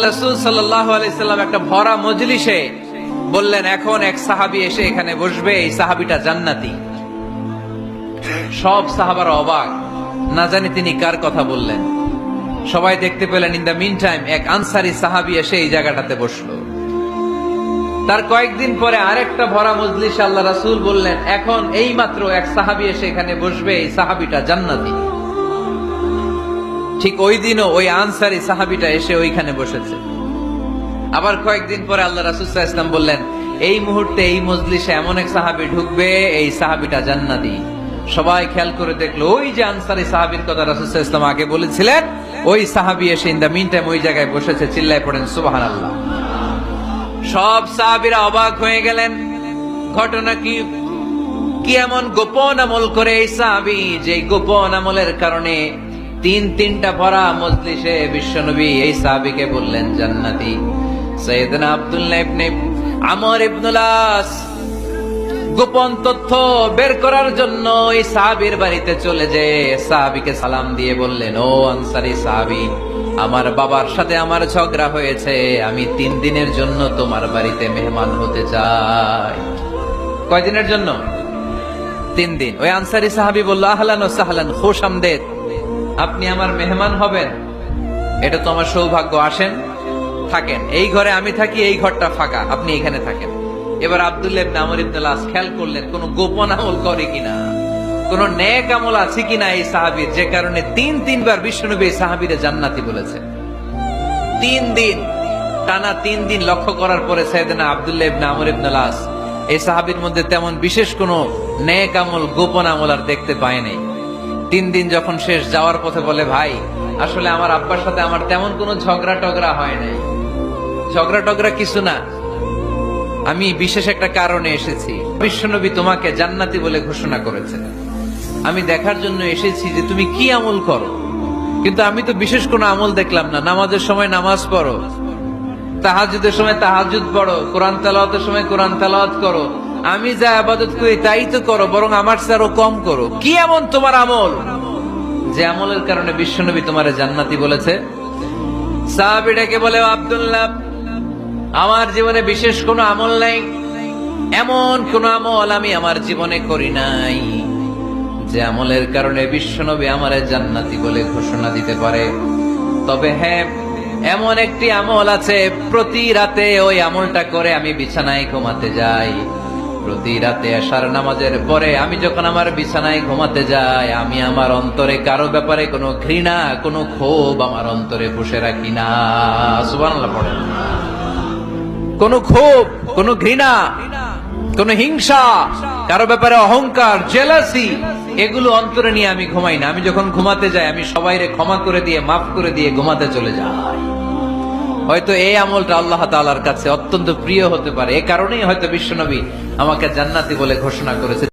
রাসূল সাল্লাল্লাহু আলাইহি সাল্লাম একটা ভরা মজলিসে বললেন, এখন এক সাহাবী এসে এখানে বসবে, এই সাহাবীটা জান্নাতি। সব সাহাবারা অবাক, না জানি তিনি কার কথা বললেন। সবাই দেখতে পেলেন ইন দ্য মিন টাইম এক আনসারী সাহাবী এসে এই জায়গাটাতে বসলো। তার কয়েকদিন পরে আরেকটা ভরা মজলিসে আল্লাহ রাসূল বললেন, এখন এই মাত্র এক সাহাবী এসে এখানে বসবে, এই সাহাবীটা জান্নাতি। ঠিক ওই দিনও ওই আনসারী সাহাবীটা এসে ওইখানে বসেছে। আবার কয়েকদিন পরে আল্লাহ রাসূল সাল্লাল্লাহু আলাইহি ওয়াসাল্লাম বললেন, এই মুহূর্তে এই মজলিসে এমন এক সাহাবী ঢুকবে, এই সাহাবীটা জান্নাতি। সবাই খেয়াল করে দেখলো, ওই যে আনসারী সাহাবীর কথা রাসূল সাল্লাল্লাহু আলাইহি ওয়াসাল্লাম আগে বলেছিলেন, ওই সাহাবী এসে ইন দ্য মিন টাইম ওই জায়গায় বসেছে। চিল্লায় পড়েন সুবহানাল্লাহ। সব সাহাবীরা অবাক হয়ে গেলেন। ঘটনা কি? কি এমন গোপন আমল করে এই সাহাবী, যে গোপন আমলের কারণে তিনটা ভরা মজলিসে বিশ্বনবী এই সাহাবীকে বললেন জান্নাতি। সাইয়েদনা আব্দুল্লাহ ইবনে আমর ইবনুল আস গোপন তথ্য বের করার জন্য এই সাহাবীর বাড়িতে চলে যেয়ে সাহাবীকে সালাম দিয়ে বললেন, ও আনসারী সাহাবী, আমার বাবার সাথে আমার ঝগড়া হয়েছে, আমি 3 দিনের জন্য তোমার বাড়িতে মেহমান হতে চাই। কয়দিনের জন্য? 3 দিন। ওই আনসারী সাহাবী বলল, আহলান ওয়া সাহলান, খুশ আমদেদ, আপনি আমার মেহমান হবেন, এটা তো আমার সৌভাগ্য। আসেন, থাকেন, এই ঘরে আমি থাকি, এই ঘরটা ফাঁকা, আপনি এখানে থাকেন। এবার আব্দুল্লাহ ইবনে আমর ইবনুল আস খেয়াল করলেন কোন গোপন আমল করে কিনা, কোন নেক আমল আছে কিনা এই সাহাবীর, যে কারণে 3বার বিশ্বনবী এই সাহাবীরে জান্নাতি বলেছে। 3 দিন টানা 3 দিন লক্ষ্য করার পরে সাইয়েদনা আব্দুল্লাহ ইবনে আমর ইবনুল আস এই সাহাবীর মধ্যে তেমন বিশেষ কোন নেক আমল, গোপন আমল আর দেখতে পায় নাই। 3 দিন যখন শেষ, যাওয়ার পথে বলে, ভাই, আসলে আমার আব্বার সাথে আমার তেমন কোনো ঝগড়া টগড়া হয় নাই, ঝগড়া টগড়া কিছু না, আমি বিশেষ একটা কারণে এসেছি। বিশ্বনবী তোমাকে জান্নাতি বলে ঘোষণা করেছে, আমি দেখার জন্য এসেছি যে তুমি কি আমল করো। কিন্তু আমি তো বিশেষ কোনো আমল দেখলাম না। নামাজের সময় নামাজ পড়ো, তাহাজ্জুদের সময় তাহাজ্জুদ পড়ো, কোরআন তেলাওয়াতের সময় কোরআন তেলাওয়াত করো, আমি যা ইবাদত করি তাই তো করো, বরং আমার চেয়ে আরো কম করো। কি এমন তোমার আমল যে আমলের কারণে বিশ্বনবী তোমারে জান্নাতি বলেছে? সাহাবীটাকে বলে, আব্দুল্লাহ, আমার জীবনে বিশেষ কোনো আমল নাই, এমন কোন আমল আমি আমার জীবনে করি নাই যে আমলের কারণে বিশ্বনবী আমারে জান্নাতি বলে ঘোষণা দিতে পারে। তবে হ্যাঁ, এমন একটি আমল আছে, প্রতি রাতে ওই আমলটা করে আমি বিছানায় ঘুমাতে যাই। প্রতি রাতে এশার নামাজের পরে আমি যখন আমার বিছানায় ঘুমাতে যাই, আমি আমার অন্তরে কারো ব্যাপারে কোনো ঘৃণা, কোনো ক্ষোভ আমার অন্তরে পুষে রাখি না। সুবহানাল্লাহ পড়েন। কোনো ক্ষোভ, কোনো ঘৃণা, কোনো হিংসা, কারো ব্যাপারে অহংকার, জেলাসি, এগুলো অন্তরে নিয়ে আমি ঘুমাই না। আমি যখন ঘুমাতে যাই, আমি সবাইরে ক্ষমা করে দিয়ে, মাফ করে দিয়ে ঘুমাতে চলে যাই। হয়তো এই আমলটা আল্লাহ তাআলার কাছে অত্যন্ত প্রিয় হতে পারে, এ কারণেই হয়তো বিশ্বনবী আমাকে জান্নাতি বলে ঘোষণা করেছে।